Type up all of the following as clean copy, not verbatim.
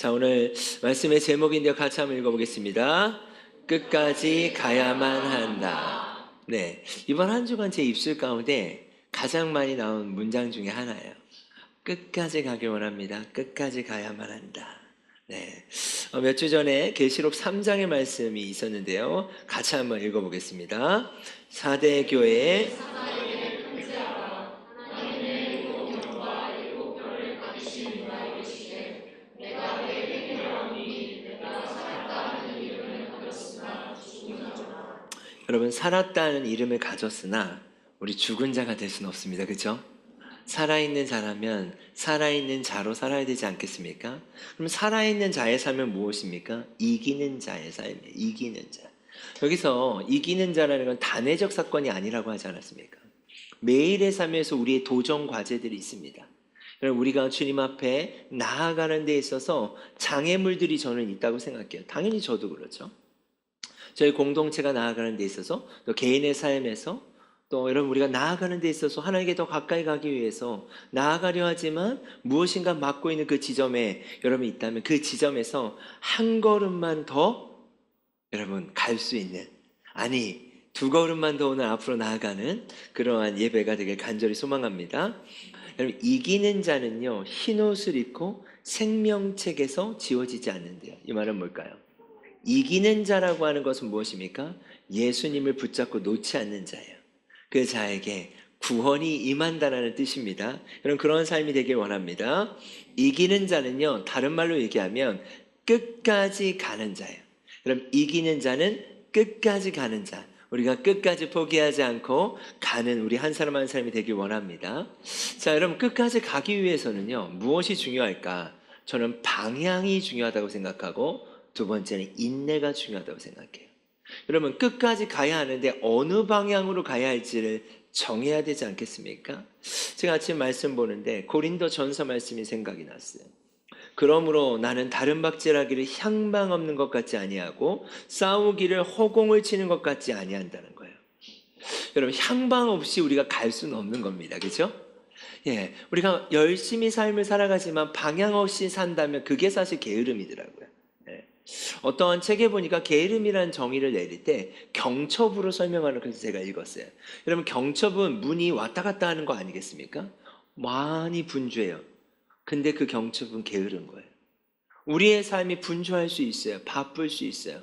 자, 오늘 말씀의 제목인데요. 같이 한번 읽어보겠습니다. 끝까지 가야만 한다. 네, 이번 한 주간 제 입술 가운데 가장 많이 나온 문장 중에 하나예요. 끝까지 가길 원합니다. 끝까지 가야만 한다. 네, 몇 주 전에 계시록 3장의 말씀이 있었는데요. 같이 한번 읽어보겠습니다. 4대 교회의 여러분, 살았다는 이름을 가졌으나 우리 죽은 자가 될 수는 없습니다. 그렇죠? 살아있는 자라면 살아있는 자로 살아야 되지 않겠습니까? 그럼 살아있는 자의 삶은 무엇입니까? 이기는 자의 삶이에요. 이기는 자. 여기서 이기는 자라는 건 단회적 사건이 아니라고 하지 않았습니까? 매일의 삶에서 우리의 도전 과제들이 있습니다. 우리가 주님 앞에 나아가는 데 있어서 장애물들이 저는 있다고 생각해요. 당연히 저도 그렇죠. 저희 공동체가 나아가는 데 있어서, 또 개인의 삶에서, 또 여러분 우리가 나아가는 데 있어서 하나님께 더 가까이 가기 위해서 나아가려 하지만 무엇인가 막고 있는 그 지점에 여러분이 있다면 그 지점에서 한 걸음만 더 여러분 갈 수 있는, 아니 두 걸음만 더 오늘 앞으로 나아가는 그러한 예배가 되길 간절히 소망합니다. 여러분, 이기는 자는요 흰옷을 입고 생명책에서 지워지지 않는데요. 이 말은 뭘까요? 이기는 자라고 하는 것은 무엇입니까? 예수님을 붙잡고 놓지 않는 자예요. 그 자에게 구원이 임한다라는 뜻입니다. 여러분, 그런 삶이 되길 원합니다. 이기는 자는요, 다른 말로 얘기하면 끝까지 가는 자예요. 여러분, 이기는 자는 끝까지 가는 자. 우리가 끝까지 포기하지 않고 가는 우리 한 사람 한 사람이 되길 원합니다. 자, 여러분, 끝까지 가기 위해서는요, 무엇이 중요할까? 저는 방향이 중요하다고 생각하고, 두 번째는 인내가 중요하다고 생각해요. 여러분, 끝까지 가야 하는데 어느 방향으로 가야 할지를 정해야 되지 않겠습니까? 제가 아침 말씀 보는데 고린도 전서 말씀이 생각이 났어요. 그러므로 나는 다른 박질하기를 향방 없는 것 같지 아니하고 싸우기를 허공을 치는 것 같지 아니한다는 거예요. 여러분, 향방 없이 우리가 갈 수는 없는 겁니다. 그렇죠? 예, 우리가 열심히 삶을 살아가지만 방향 없이 산다면 그게 사실 게으름이더라고요. 예. 어떠한 책에 보니까 게으름이라는 정의를 내릴 때 경첩으로 설명하는 것을 제가 읽었어요. 여러분, 경첩은 문이 왔다 갔다 하는 거 아니겠습니까? 많이 분주해요. 근데 그 경첩은 게으른 거예요. 우리의 삶이 분주할 수 있어요. 바쁠 수 있어요.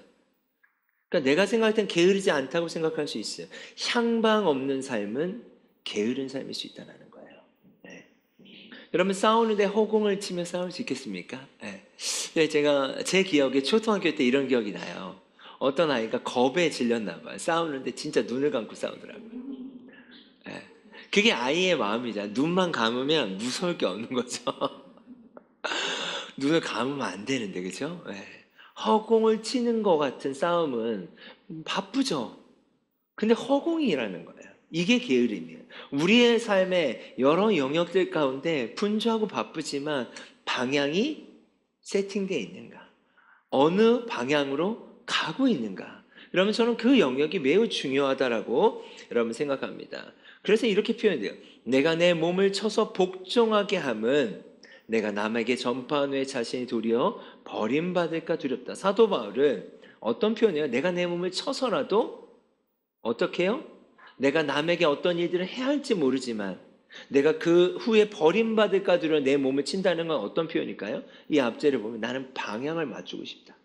그러니까 내가 생각할 땐 게으르지 않다고 생각할 수 있어요. 향방 없는 삶은 게으른 삶일 수 있다는 거예요. 네. 여러분, 싸우는데 허공을 치며 싸울 수 있겠습니까? 네. 제가 제 기억에 초등학교 때 이런 기억이 나요. 어떤 아이가 겁에 질렸나 봐요. 싸우는데 진짜 눈을 감고 싸우더라고요. 네. 그게 아이의 마음이잖아요. 눈만 감으면 무서울 게 없는 거죠. 눈을 감으면 안 되는데, 그죠? 네. 허공을 치는 것 같은 싸움은 바쁘죠. 근데 허공이라는 거예요. 이게 게으름이에요. 우리의 삶의 여러 영역들 가운데 분주하고 바쁘지만 방향이 세팅되어 있는가? 어느 방향으로 가고 있는가? 여러분, 저는 그 영역이 매우 중요하다라고 여러분 생각합니다. 그래서 이렇게 표현돼요. 내가 내 몸을 쳐서 복종하게 함은 내가 남에게 전파한 후에 자신이 도리어 버림받을까 두렵다. 사도 바울은 어떤 표현이에요? 내가 내 몸을 쳐서라도 어떻게 해요? 내가 남에게 어떤 일들을 해야 할지 모르지만 내가 그 후에 버림받을까 두려워 내 몸을 친다는 건 어떤 표현일까요? 이 앞절을 보면 나는 방향을 맞추고 싶다.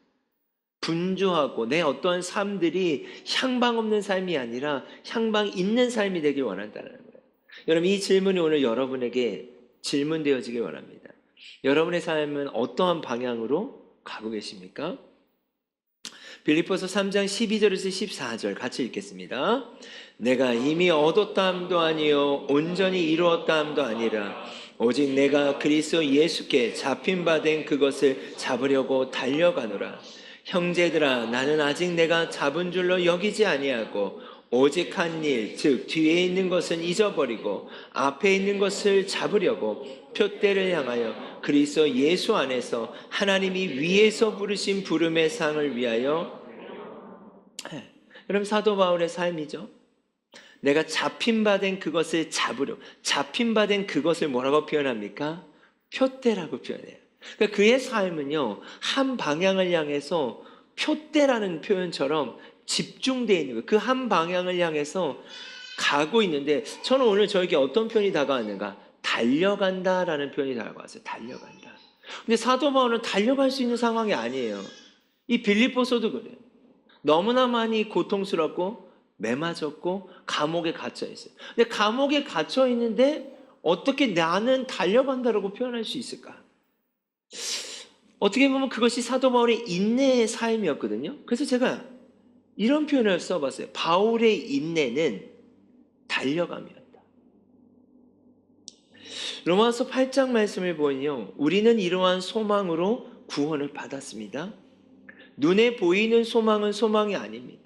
분주하고 내 어떠한 삶들이 향방 없는 삶이 아니라 향방 있는 삶이 되길 원한다는 거예요. 여러분, 이 질문이 오늘 여러분에게 질문되어지길 원합니다. 여러분의 삶은 어떠한 방향으로 가고 계십니까? 빌립보서 3장 12절에서 14절 같이 읽겠습니다. 내가 이미 얻었다 함도 아니요 온전히 이루었다 함도 아니라 오직 내가 그리스도 예수께 잡힌 바 된 그것을 잡으려고 달려가노라. 형제들아, 나는 아직 내가 잡은 줄로 여기지 아니하고 오직 한 일, 즉 뒤에 있는 것은 잊어버리고 앞에 있는 것을 잡으려고 표대를 향하여 그리스도 예수 안에서 하나님이 위에서 부르신 부름의 상을 위하여. 여러분, 사도 바울의 삶이죠. 내가 잡힌 바 된 그것을 잡으려. 잡힌 바 된 그것을 뭐라고 표현합니까? 표대라고 표현해요. 그러니까 그의 삶은요, 한 방향을 향해서 표대라는 표현처럼 집중되어 있는 거예요. 그 한 방향을 향해서 가고 있는데, 저는 오늘 저에게 어떤 표현이 다가왔는가? 달려간다라는 표현이 다가왔어요. 달려간다. 근데 사도 바울은 달려갈 수 있는 상황이 아니에요. 이 빌립보서도 그래요. 너무나 많이 고통스럽고 매맞았고 감옥에 갇혀 있어요. 근데 감옥에 갇혀 있는데 어떻게 나는 달려간다라고 표현할 수 있을까? 어떻게 보면 그것이 사도 바울의 인내의 삶이었거든요. 그래서 제가 이런 표현을 써봤어요. 바울의 인내는 달려감이었다. 로마서 8장 말씀을 보면요, 우리는 이러한 소망으로 구원을 받았습니다. 눈에 보이는 소망은 소망이 아닙니다.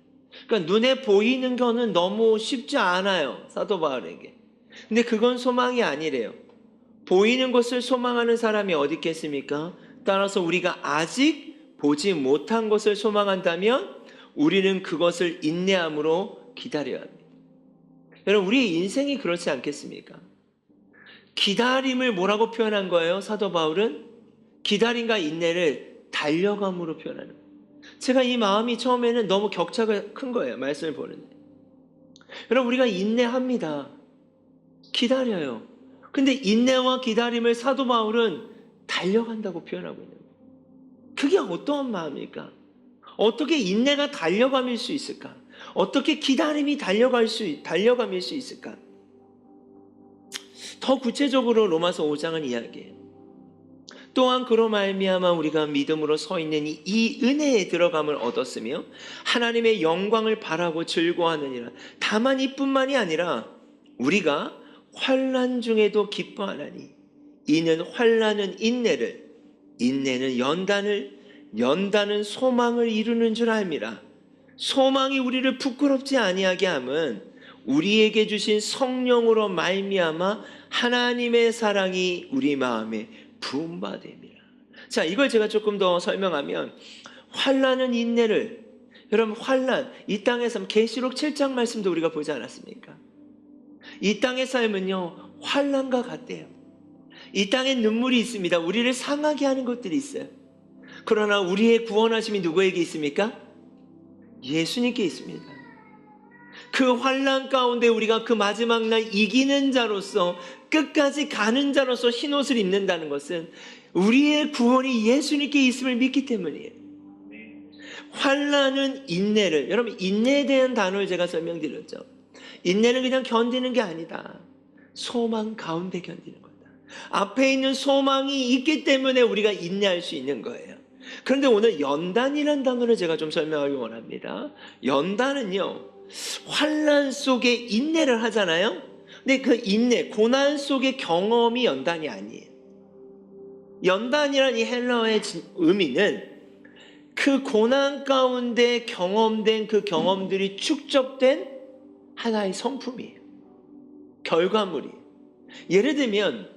그러니까 눈에 보이는 거는 너무 쉽지 않아요, 사도 바울에게. 근데 그건 소망이 아니래요. 보이는 것을 소망하는 사람이 어디 있겠습니까? 따라서 우리가 아직 보지 못한 것을 소망한다면 우리는 그것을 인내함으로 기다려야 합니다. 여러분, 우리의 인생이 그렇지 않겠습니까? 기다림을 뭐라고 표현한 거예요? 사도 바울은 기다림과 인내를 달려감으로 표현하는 거예요. 제가 이 마음이 처음에는 너무 격차가 큰 거예요, 말씀을 보는데. 여러분, 우리가 인내합니다. 기다려요. 근데 인내와 기다림을 사도 바울은 달려간다고 표현하고 있는 거예요. 그게 어떠한 마음일까? 어떻게 인내가 달려감일 수 있을까? 어떻게 기다림이 달려감일 수 있을까? 더 구체적으로 로마서 5장은 이야기해요. 또한 그로 말미암아 우리가 믿음으로 서 있는 이 은혜에 들어감을 얻었으며 하나님의 영광을 바라고 즐거워하느니라. 다만 이뿐만이 아니라 우리가 환난 중에도 기뻐하나니 이는 환난은 인내를, 인내는 연단은 소망을 이루는 줄 알미라. 소망이 우리를 부끄럽지 아니하게 함은 우리에게 주신 성령으로 말미암아 하나님의 사랑이 우리 마음에 부음받음이라. 자, 이걸 제가 조금 더 설명하면, 환난은 인내를, 여러분, 환난, 이 땅에서 계시록 7장 말씀도 우리가 보지 않았습니까? 이 땅의 삶은요, 환난과 같대요. 이 땅에 눈물이 있습니다. 우리를 상하게 하는 것들이 있어요. 그러나 우리의 구원하심이 누구에게 있습니까? 예수님께 있습니다. 그 환난 가운데 우리가 그 마지막 날 이기는 자로서, 끝까지 가는 자로서 흰옷을 입는다는 것은 우리의 구원이 예수님께 있음을 믿기 때문이에요. 환난은 인내를, 여러분, 인내에 대한 단어를 제가 설명드렸죠. 인내는 그냥 견디는 게 아니다. 소망 가운데 견디는 거다. 앞에 있는 소망이 있기 때문에 우리가 인내할 수 있는 거예요. 그런데 오늘 연단이라는 단어를 제가 좀 설명하기 원합니다. 연단은요, 환난 속에 인내를 하잖아요. 근데 그 인내, 고난 속의 경험이 연단이 아니에요. 연단이라는 이 헬라어의 의미는 그 고난 가운데 경험된 그 경험들이 축적된 하나의 성품이에요. 결과물이에요. 예를 들면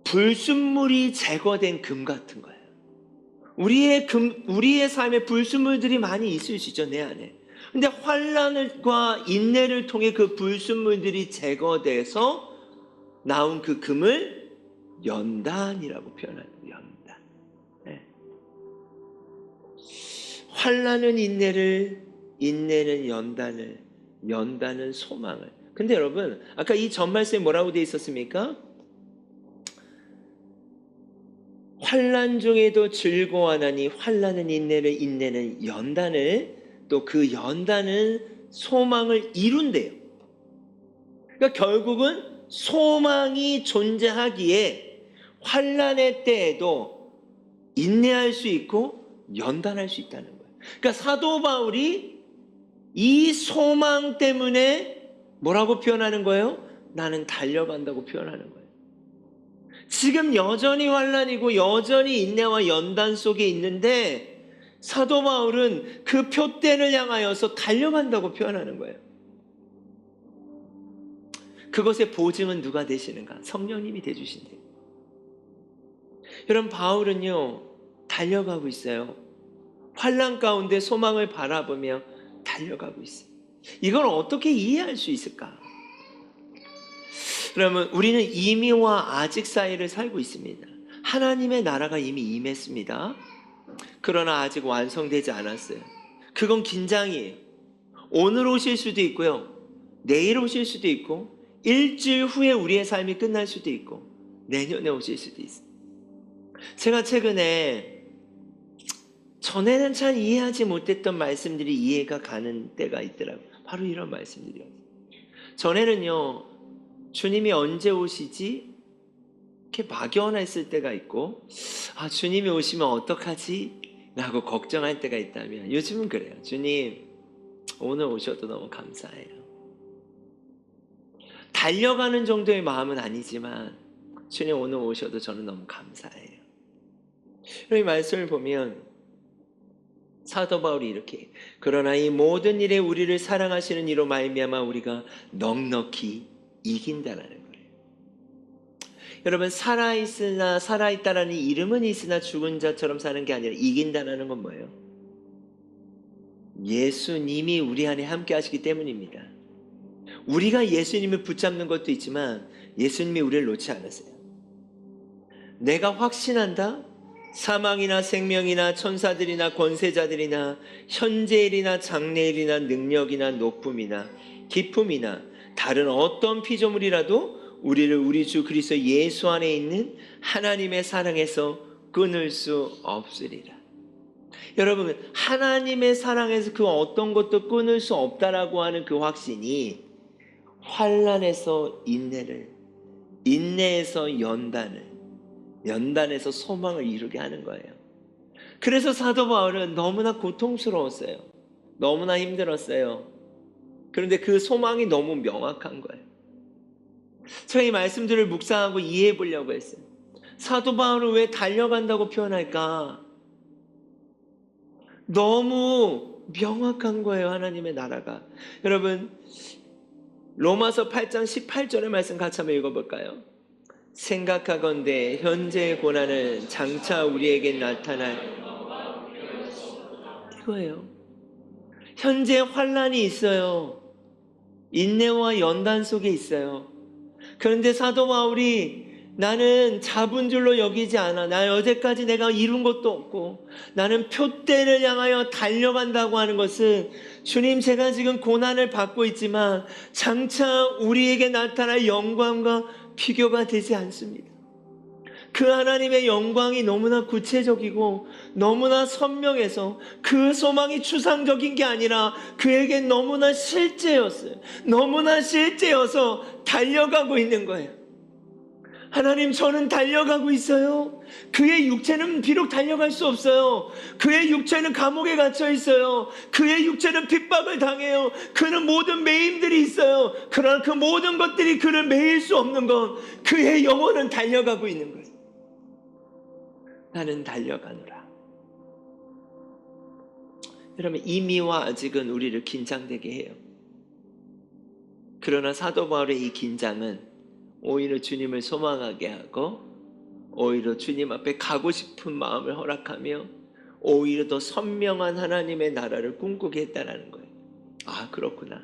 불순물이 제거된 금 같은 거예요. 우리의 삶에 불순물들이 많이 있을 수 있죠, 내 안에. 근데 환난과 인내를 통해 그 불순물들이 제거돼서 나온 그 금을 연단이라고 표현하는 거예요. 연단. 네. 환난은 인내를, 인내는 연단을, 연단은 소망을. 근데 여러분, 아까 이 전 말씀에 뭐라고 되어 있었습니까? 환난 중에도 즐거워하나니 환난은 인내를, 인내는 연단을, 또 그 연단은 소망을 이룬대요. 그러니까 결국은 소망이 존재하기에 환난의 때에도 인내할 수 있고 연단할 수 있다는 거예요. 그러니까 사도 바울이 이 소망 때문에 뭐라고 표현하는 거예요? 나는 달려간다고 표현하는 거예요. 지금 여전히 환난이고 여전히 인내와 연단 속에 있는데 사도 바울은 그 표대를 향하여서 달려간다고 표현하는 거예요. 그것의 보증은 누가 되시는가? 성령님이 되주신대요. 여러분, 바울은요, 달려가고 있어요. 환난 가운데 소망을 바라보며 달려가고 있어요. 이걸 어떻게 이해할 수 있을까? 그러면 우리는 이미와 아직 사이를 살고 있습니다. 하나님의 나라가 이미 임했습니다. 그러나 아직 완성되지 않았어요. 그건 긴장이에요. 오늘 오실 수도 있고요. 내일 오실 수도 있고, 일주일 후에 우리의 삶이 끝날 수도 있고, 내년에 오실 수도 있어요. 제가 최근에 전에는 잘 이해하지 못했던 말씀들이 이해가 가는 때가 있더라고요. 바로 이런 말씀들이었어요. 전에는요, 주님이 언제 오시지? 이렇게 막연했을 때가 있고, 아, 주님이 오시면 어떡하지? 라고 걱정할 때가 있다면, 요즘은 그래요. 주님, 오늘 오셔도 너무 감사해요. 달려가는 정도의 마음은 아니지만, 주님 오늘 오셔도 저는 너무 감사해요. 이 말씀을 보면 사도 바울이 이렇게, 그러나 이 모든 일에 우리를 사랑하시는 이로 말미암아 우리가 넉넉히 이긴다라는 거예요. 여러분, 살아있으나 살아있다라는 이름은 있으나 죽은 자처럼 사는 게 아니라 이긴다라는 건 뭐예요? 예수님이 우리 안에 함께 하시기 때문입니다. 우리가 예수님을 붙잡는 것도 있지만 예수님이 우리를 놓지 않으세요. 내가 확신한다? 사망이나 생명이나 천사들이나 권세자들이나 현재일이나 장래일이나 능력이나 높음이나 기쁨이나 다른 어떤 피조물이라도 우리를 우리 주 그리스도 예수 안에 있는 하나님의 사랑에서 끊을 수 없으리라. 여러분, 하나님의 사랑에서 그 어떤 것도 끊을 수 없다라고 하는 그 확신이 환난에서 인내를, 인내에서 연단을, 연단에서 소망을 이루게 하는 거예요. 그래서 사도 바울은 너무나 고통스러웠어요. 너무나 힘들었어요. 그런데 그 소망이 너무 명확한 거예요. 제가 이 말씀들을 묵상하고 이해해 보려고 했어요. 사도 바울은 왜 달려간다고 표현할까? 너무 명확한 거예요, 하나님의 나라가. 여러분, 로마서 8장 18절의 말씀 같이 한번 읽어볼까요? 생각하건대 현재의 고난은 장차 우리에게 나타날, 이거예요. 현재 환난이 있어요. 인내와 연단 속에 있어요. 그런데 사도 바울이 나는 잡은 줄로 여기지 않아. 나 여태까지 내가 이룬 것도 없고 나는 표대를 향하여 달려간다고 하는 것은, 주님, 제가 지금 고난을 받고 있지만 장차 우리에게 나타날 영광과 비교가 되지 않습니다. 그 하나님의 영광이 너무나 구체적이고 너무나 선명해서 그 소망이 추상적인 게 아니라 그에겐 너무나 실제였어요. 너무나 실제여서 달려가고 있는 거예요. 하나님, 저는 달려가고 있어요. 그의 육체는 비록 달려갈 수 없어요. 그의 육체는 감옥에 갇혀 있어요. 그의 육체는 핍박을 당해요. 그는 모든 매임들이 있어요. 그러나 그 모든 것들이 그를 매일 수 없는 건 그의 영혼은 달려가고 있는 거예요. 나는 달려가노라. 여러분, 이미와 아직은 우리를 긴장되게 해요. 그러나 사도 바울의 이 긴장은 오히려 주님을 소망하게 하고, 오히려 주님 앞에 가고 싶은 마음을 허락하며, 오히려 더 선명한 하나님의 나라를 꿈꾸게 했다는 거예요. 아, 그렇구나.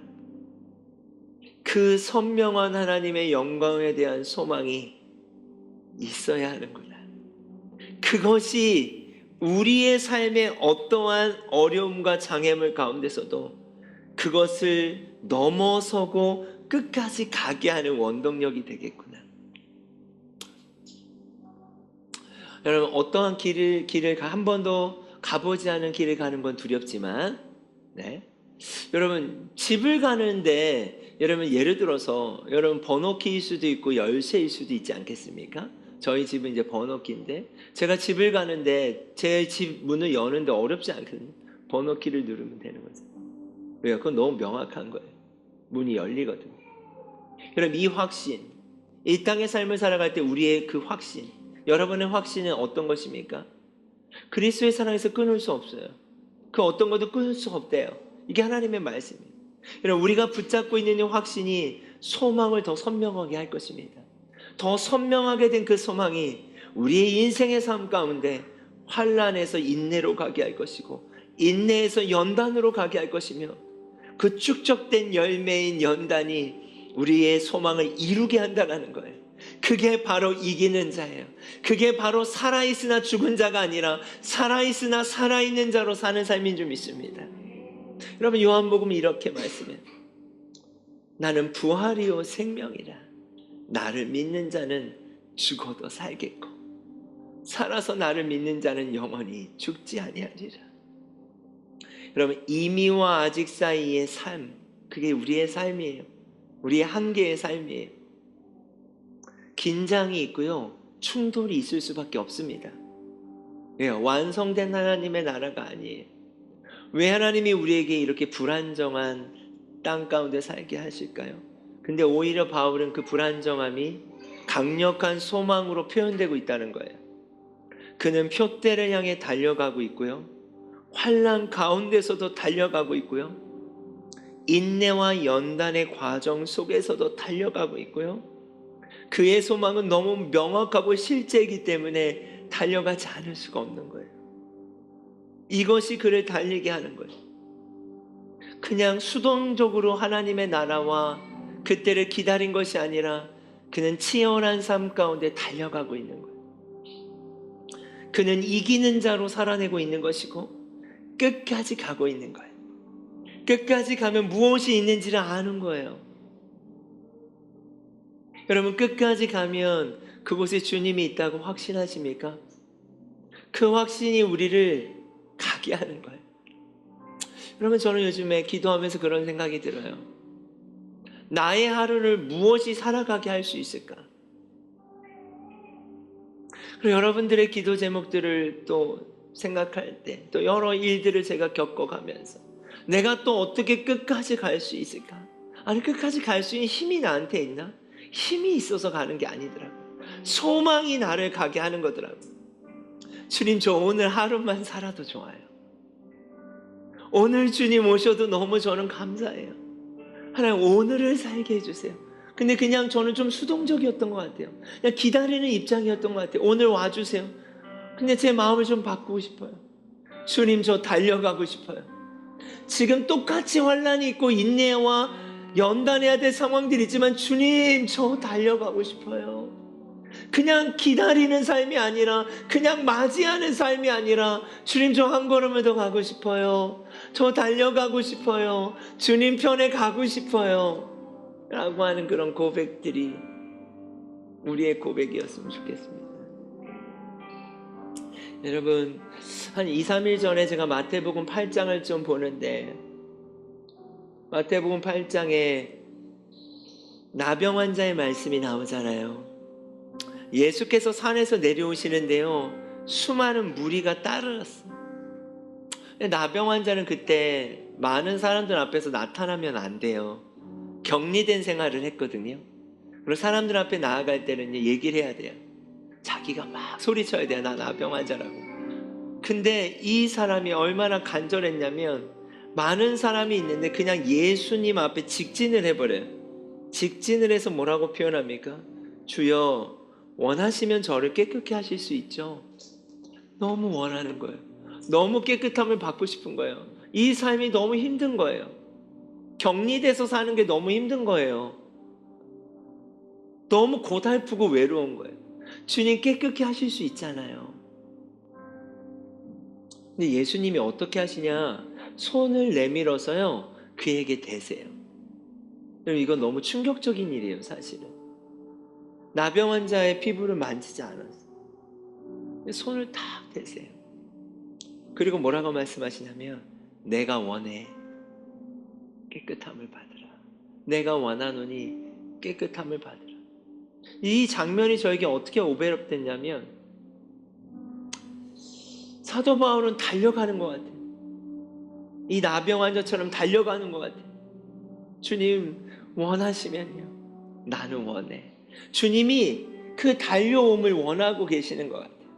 그 선명한 하나님의 영광에 대한 소망이 있어야 하는구나. 그것이 우리의 삶의 어떠한 어려움과 장애물 가운데서도 그것을 넘어서고 끝까지 가게 하는 원동력이 되겠구나. 여러분, 어떠한 길을 한 번도 가보지 않은 길을 가는 건 두렵지만, 네. 여러분, 집을 가는데, 여러분, 예를 들어서 여러분 번호키일 수도 있고 열쇠일 수도 있지 않겠습니까? 저희 집은 이제 번호키인데, 제가 집을 가는데 제 집 문을 여는데 어렵지 않거든요. 번호키를 누르면 되는 거죠. 왜요? 그건 너무 명확한 거예요. 문이 열리거든요. 여러분, 이 확신, 이 땅의 삶을 살아갈 때 우리의 그 확신, 여러분의 확신은 어떤 것입니까? 그리스도의 사랑에서 끊을 수 없어요. 그 어떤 것도 끊을 수 없대요. 이게 하나님의 말씀이에요. 여러분, 우리가 붙잡고 있는 이 확신이 소망을 더 선명하게 할 것입니다. 더 선명하게 된 그 소망이 우리의 인생의 삶 가운데 환난에서 인내로 가게 할 것이고, 인내에서 연단으로 가게 할 것이며, 그 축적된 열매인 연단이 우리의 소망을 이루게 한다는 거예요. 그게 바로 이기는 자예요. 그게 바로 살아있으나 죽은 자가 아니라 살아있으나 살아있는 자로 사는 삶인 줄 믿습니다. 여러분, 요한복음이 이렇게 말씀해요. 나는 부활이요 생명이라. 나를 믿는 자는 죽어도 살겠고 살아서 나를 믿는 자는 영원히 죽지 아니하리라. 여러분, 이미와 아직 사이의 삶, 그게 우리의 삶이에요. 우리의 한계의 삶이에요. 긴장이 있고요, 충돌이 있을 수밖에 없습니다. 왜요? 완성된 하나님의 나라가 아니에요. 왜 하나님이 우리에게 이렇게 불안정한 땅 가운데 살게 하실까요? 근데 오히려 바울은 그 불안정함이 강력한 소망으로 표현되고 있다는 거예요. 그는 표대를 향해 달려가고 있고요, 환난 가운데서도 달려가고 있고요, 인내와 연단의 과정 속에서도 달려가고 있고요, 그의 소망은 너무 명확하고 실제이기 때문에 달려가지 않을 수가 없는 거예요. 이것이 그를 달리게 하는 거예요. 그냥 수동적으로 하나님의 나라와 그때를 기다린 것이 아니라 그는 치열한 삶 가운데 달려가고 있는 거예요. 그는 이기는 자로 살아내고 있는 것이고 끝까지 가고 있는 거예요. 끝까지 가면 무엇이 있는지를 아는 거예요. 여러분, 끝까지 가면 그곳에 주님이 있다고 확신하십니까? 그 확신이 우리를 가게 하는 거예요. 여러분, 저는 요즘에 기도하면서 그런 생각이 들어요. 나의 하루를 무엇이 살아가게 할 수 있을까? 그리고 여러분들의 기도 제목들을 또 생각할 때, 또 여러 일들을 제가 겪어가면서 내가 또 어떻게 끝까지 갈 수 있을까? 아니, 끝까지 갈 수 있는 힘이 나한테 있나? 힘이 있어서 가는 게 아니더라고요. 소망이 나를 가게 하는 거더라고요. 주님, 저 오늘 하루만 살아도 좋아요. 오늘 주님 오셔도 너무 저는 감사해요. 하나님, 오늘을 살게 해주세요. 근데 그냥 저는 좀 수동적이었던 것 같아요. 그냥 기다리는 입장이었던 것 같아요. 오늘 와주세요. 근데 제 마음을 좀 바꾸고 싶어요. 주님, 저 달려가고 싶어요. 지금 똑같이 환난이 있고 인내와 연단해야 될 상황들이 있지만 주님, 저 달려가고 싶어요. 그냥 기다리는 삶이 아니라, 그냥 맞이하는 삶이 아니라, 주님, 저 한 걸음을 더 가고 싶어요. 저 달려가고 싶어요. 주님 편에 가고 싶어요. 라고 하는 그런 고백들이 우리의 고백이었으면 좋겠습니다. 여러분, 한 2, 3일 전에 제가 마태복음 8장을 좀 보는데, 마태복음 8장에 나병 환자의 말씀이 나오잖아요. 예수께서 산에서 내려오시는데요, 수많은 무리가 따르렀어요. 나병 환자는 그때 많은 사람들 앞에서 나타나면 안 돼요. 격리된 생활을 했거든요. 그리고 사람들 앞에 나아갈 때는 얘기를 해야 돼요. 자기가 막 소리쳐야 돼요. 나 나병 환자라고. 근데 이 사람이 얼마나 간절했냐면, 많은 사람이 있는데 그냥 예수님 앞에 직진을 해버려요. 직진을 해서 뭐라고 표현합니까? 주여, 원하시면 저를 깨끗게 하실 수 있죠? 너무 원하는 거예요. 너무 깨끗함을 받고 싶은 거예요. 이 삶이 너무 힘든 거예요. 격리돼서 사는 게 너무 힘든 거예요. 너무 고달프고 외로운 거예요. 주님, 깨끗게 하실 수 있잖아요. 근데 예수님이 어떻게 하시냐? 손을 내밀어서요, 그에게 대세요. 이건 너무 충격적인 일이에요, 사실은. 나병 환자의 피부를 만지지 않았어요. 손을 탁 대세요. 그리고 뭐라고 말씀하시냐면, 내가 원해, 깨끗함을 받으라. 내가 원하노니 깨끗함을 받으라. 이 장면이 저에게 어떻게 오베럽됐냐면, 사도 바울은 달려가는 것 같아요. 이 나병 환자처럼 달려가는 것 같아요. 주님, 원하시면요, 나는 원해. 주님이 그 달려옴을 원하고 계시는 것 같아요.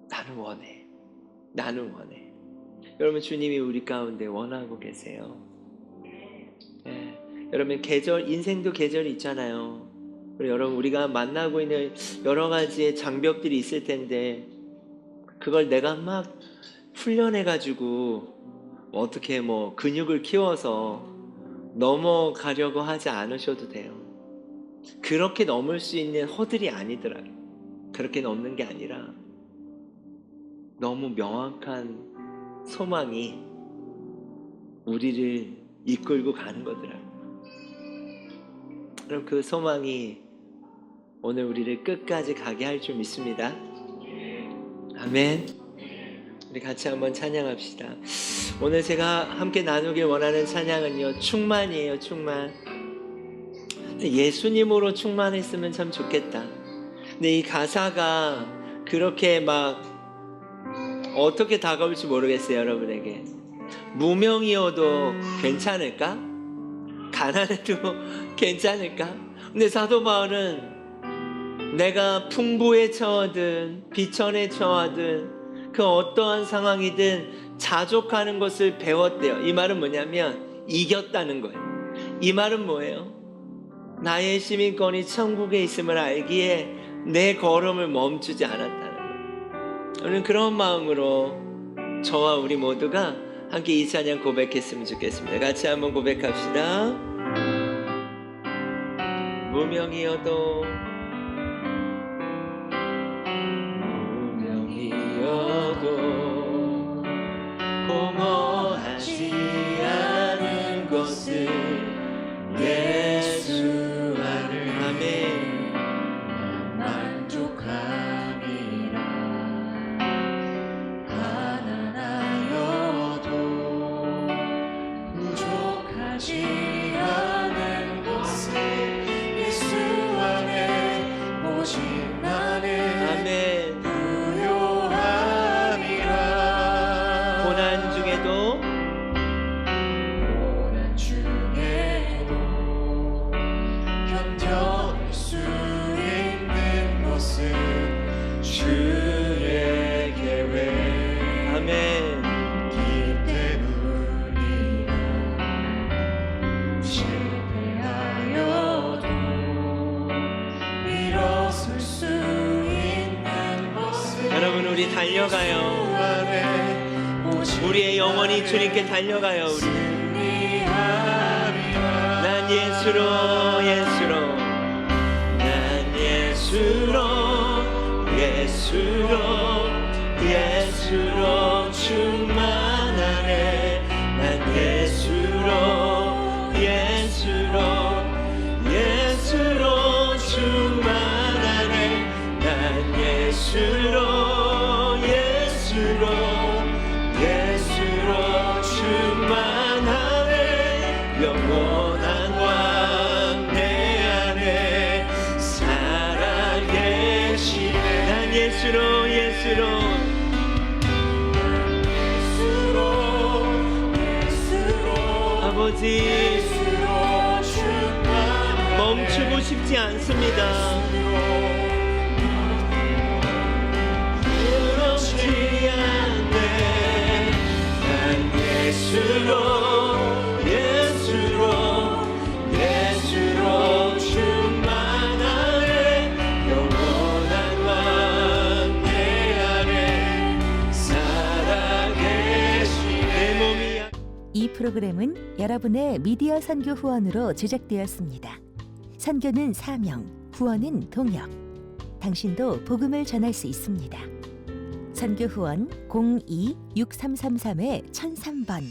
나는 원해. 나는 원해. 여러분, 주님이 우리 가운데 원하고 계세요. 네. 여러분, 인생도 계절이 있잖아요. 그리고 여러분, 우리가 만나고 있는 여러 가지의 장벽들이 있을 텐데, 그걸 내가 막 훈련해가지고 어떻게 근육을 키워서 넘어가려고 하지 않으셔도 돼요. 그렇게 넘을 수 있는 허들이 아니더라고요. 그렇게 넘는 게 아니라 너무 명확한 소망이 우리를 이끌고 가는 거더라고요. 그럼 그 소망이 오늘 우리를 끝까지 가게 할 줄 믿습니다. 아멘. 우리 같이 한번 찬양합시다. 오늘 제가 함께 나누길 원하는 찬양은요, 충만이에요. 충만. 예수님으로 충만했으면 참 좋겠다. 근데 이 가사가 그렇게 막 어떻게 다가올지 모르겠어요. 여러분에게 무명이어도 괜찮을까? 가난해도 괜찮을까? 근데 사도 바울은 내가 풍부에 처하든 비천에 처하든 그 어떠한 상황이든 자족하는 것을 배웠대요. 이 말은 뭐냐면 이겼다는 거예요. 이 말은 뭐예요? 나의 시민권이 천국에 있음을 알기에 내 걸음을 멈추지 않았다는 거예요. 오늘 그런 마음으로 저와 우리 모두가 함께 이 찬양 고백했으면 좋겠습니다. 같이 한번 고백합시다. 무명이어도 공허하지 않은 것을 예수 안을 아멘 만족함이라 가난하여도 부족하지 않은 것을 예수 안에 오직 나는 아멘. 부요함이라 고난 중에도 견뎌낼 수 있는 것은 주의 계획 아멘. 이 때문이라 실패하여도 일어설 수 있는 것은 여러분 우리 달려가요. 우리의 영혼이 주님께 달려가요. 우리 난 예수로 충만하네. 난 예수로 충만하네. 난 예수로 충만하네. 영원한 왕 내 안에 살아계시네. 난 예수로 아버지 멈추고 싶지 않습니다. 그렇지 않네. 난 예수로 충만하네. 영원한 왕 내 안에 살아계시네. 내 몸이 이 프로그램은 여러분의 미디어 선교 후원으로 제작되었습니다. 선교는 사명, 후원은 동역. 당신도 복음을 전할 수 있습니다. 선교 후원 02-6333-1003번